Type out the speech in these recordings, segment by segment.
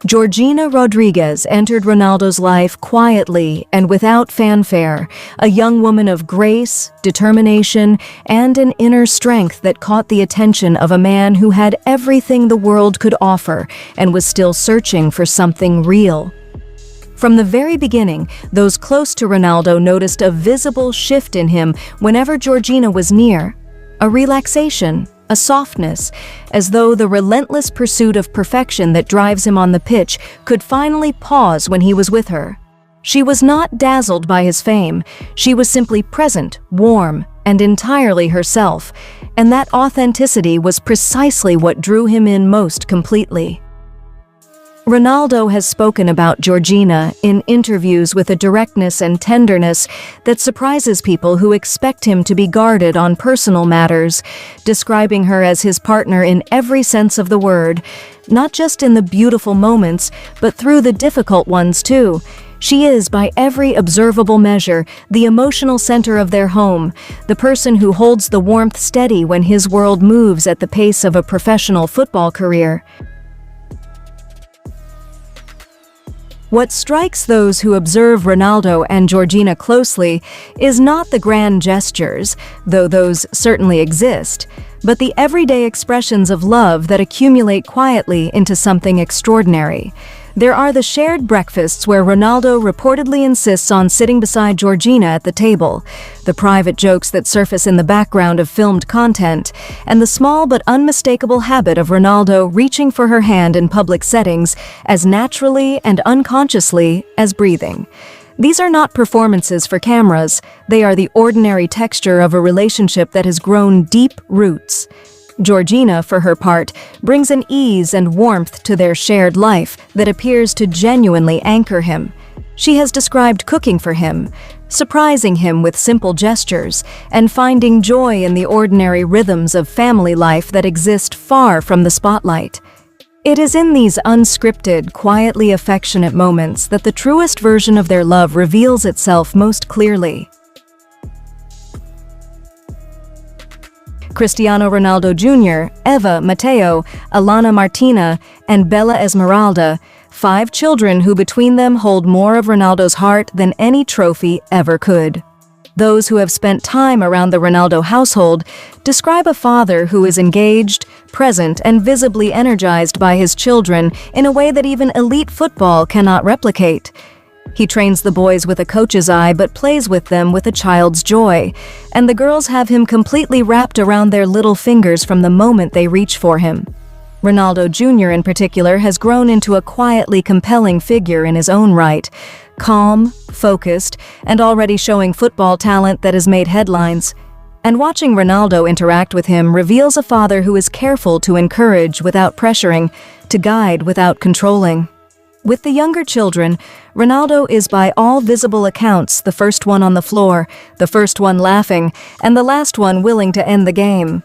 Georgina Rodriguez entered Ronaldo's life quietly and without fanfare, a young woman of grace, determination, and an inner strength that caught the attention of a man who had everything the world could offer and was still searching for something real. From the very beginning, those close to Ronaldo noticed a visible shift in him whenever Georgina was near, a relaxation, a softness, as though the relentless pursuit of perfection that drives him on the pitch could finally pause when he was with her. She was not dazzled by his fame. She was simply present, warm, and entirely herself, and that authenticity was precisely what drew him in most completely. Ronaldo has spoken about Georgina in interviews with a directness and tenderness that surprises people who expect him to be guarded on personal matters, describing her as his partner in every sense of the word, not just in the beautiful moments, but through the difficult ones too. She is, by every observable measure, the emotional center of their home, the person who holds the warmth steady when his world moves at the pace of a professional football career. What strikes those who observe Ronaldo and Georgina closely is not the grand gestures, though those certainly exist, but the everyday expressions of love that accumulate quietly into something extraordinary. There are the shared breakfasts where Ronaldo reportedly insists on sitting beside Georgina at the table, the private jokes that surface in the background of filmed content, and the small but unmistakable habit of Ronaldo reaching for her hand in public settings as naturally and unconsciously as breathing. These are not performances for cameras, they are the ordinary texture of a relationship that has grown deep roots. Georgina, for her part, brings an ease and warmth to their shared life that appears to genuinely anchor him. She has described cooking for him, surprising him with simple gestures, and finding joy in the ordinary rhythms of family life that exist far from the spotlight. It is in these unscripted, quietly affectionate moments that the truest version of their love reveals itself most clearly. Cristiano Ronaldo Jr., Eva, Matteo, Alana Martina, and Bella Esmeralda, 5 children who between them hold more of Ronaldo's heart than any trophy ever could. Those who have spent time around the Ronaldo household describe a father who is engaged, present, and visibly energized by his children in a way that even elite football cannot replicate. He trains the boys with a coach's eye but plays with them with a child's joy, and the girls have him completely wrapped around their little fingers from the moment they reach for him. Ronaldo Jr. in particular has grown into a quietly compelling figure in his own right, calm, focused, and already showing football talent that has made headlines. And watching Ronaldo interact with him reveals a father who is careful to encourage without pressuring, to guide without controlling. With the younger children, Ronaldo is by all visible accounts the first one on the floor, the first one laughing, and the last one willing to end the game.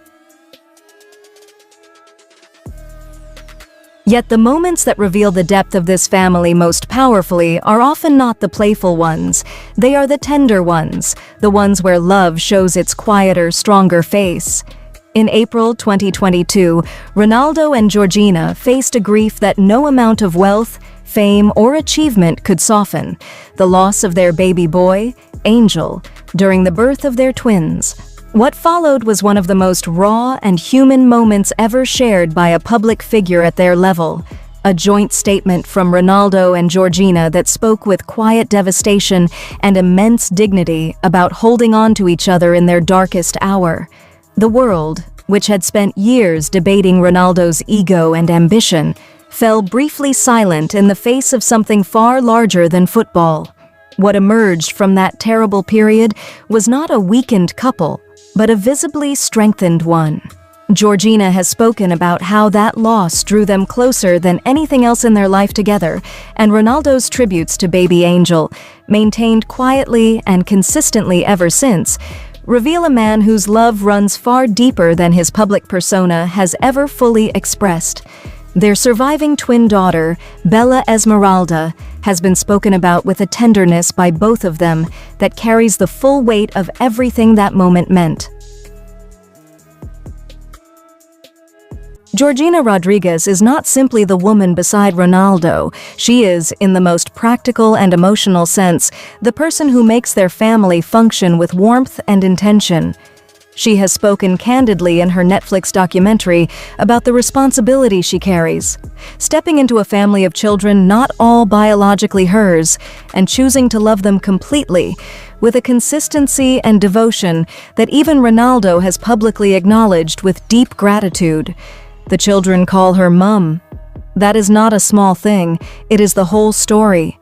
Yet the moments that reveal the depth of this family most powerfully are often not the playful ones. They are the tender ones, the ones where love shows its quieter, stronger face. In April 2022, Ronaldo and Georgina faced a grief that no amount of wealth, fame, or achievement could soften: the loss of their baby boy, Angel, during the birth of their twins. What followed was one of the most raw and human moments ever shared by a public figure at their level, a joint statement from Ronaldo and Georgina that spoke with quiet devastation and immense dignity about holding on to each other in their darkest hour. The world, which had spent years debating Ronaldo's ego and ambition, fell briefly silent in the face of something far larger than football. What emerged from that terrible period was not a weakened couple, but a visibly strengthened one. Georgina has spoken about how that loss drew them closer than anything else in their life together, and Ronaldo's tributes to baby Angel, maintained quietly and consistently ever since, reveal a man whose love runs far deeper than his public persona has ever fully expressed. Their surviving twin daughter, Bella Esmeralda, has been spoken about with a tenderness by both of them that carries the full weight of everything that moment meant. Georgina Rodriguez is not simply the woman beside Ronaldo. She is, in the most practical and emotional sense, the person who makes their family function with warmth and intention. She has spoken candidly in her Netflix documentary about the responsibility she carries, stepping into a family of children not all biologically hers, and choosing to love them completely, with a consistency and devotion that even Ronaldo has publicly acknowledged with deep gratitude. The children call her Mum. That is not a small thing, it is the whole story.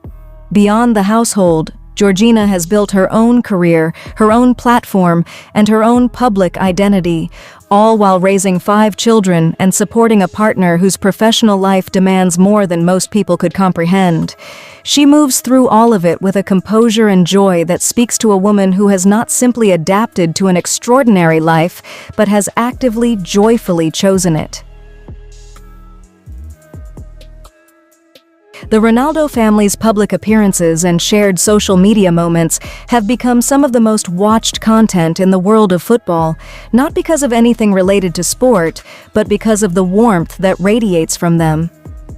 Beyond the household, Georgina has built her own career, her own platform, and her own public identity, all while raising 5 children and supporting a partner whose professional life demands more than most people could comprehend. She moves through all of it with a composure and joy that speaks to a woman who has not simply adapted to an extraordinary life, but has actively, joyfully chosen it. The Ronaldo family's public appearances and shared social media moments have become some of the most watched content in the world of football, not because of anything related to sport, but because of the warmth that radiates from them.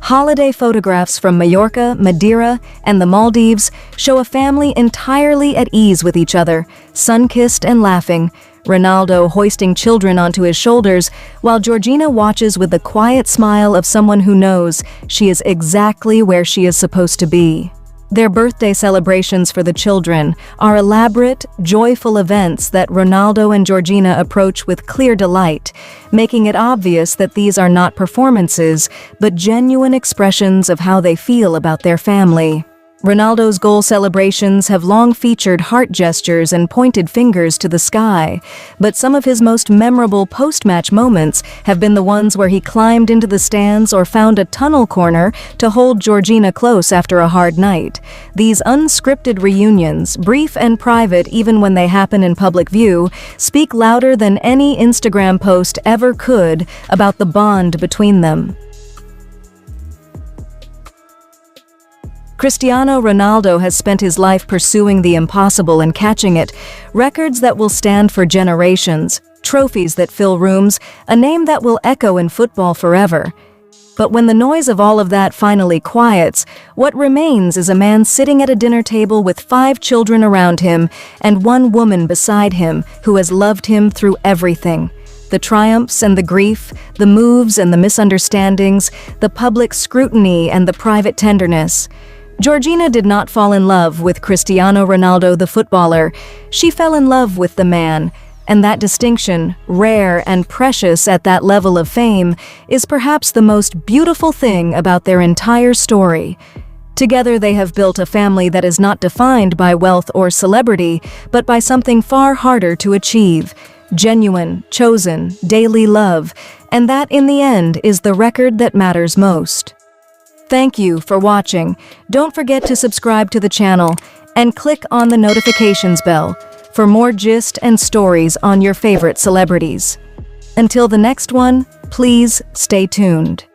Holiday photographs from Mallorca, Madeira, and the Maldives show a family entirely at ease with each other, sun-kissed and laughing, Ronaldo hoisting children onto his shoulders, while Georgina watches with the quiet smile of someone who knows she is exactly where she is supposed to be. Their birthday celebrations for the children are elaborate, joyful events that Ronaldo and Georgina approach with clear delight, making it obvious that these are not performances, but genuine expressions of how they feel about their family. Ronaldo's goal celebrations have long featured heart gestures and pointed fingers to the sky, but some of his most memorable post-match moments have been the ones where he climbed into the stands or found a tunnel corner to hold Georgina close after a hard night. These unscripted reunions, brief and private even when they happen in public view, speak louder than any Instagram post ever could about the bond between them. Cristiano Ronaldo has spent his life pursuing the impossible and catching it, records that will stand for generations, trophies that fill rooms, a name that will echo in football forever. But when the noise of all of that finally quiets, what remains is a man sitting at a dinner table with 5 children around him and one woman beside him who has loved him through everything. The triumphs and the grief, the moves and the misunderstandings, the public scrutiny and the private tenderness. Georgina did not fall in love with Cristiano Ronaldo the footballer. She fell in love with the man, and that distinction, rare and precious at that level of fame, is perhaps the most beautiful thing about their entire story. Together they have built a family that is not defined by wealth or celebrity, but by something far harder to achieve: genuine, chosen, daily love, and that in the end is the record that matters most. Thank you for watching. Don't forget to subscribe to the channel and click on the notifications bell for more gist and stories on your favorite celebrities. Until the next one, please stay tuned.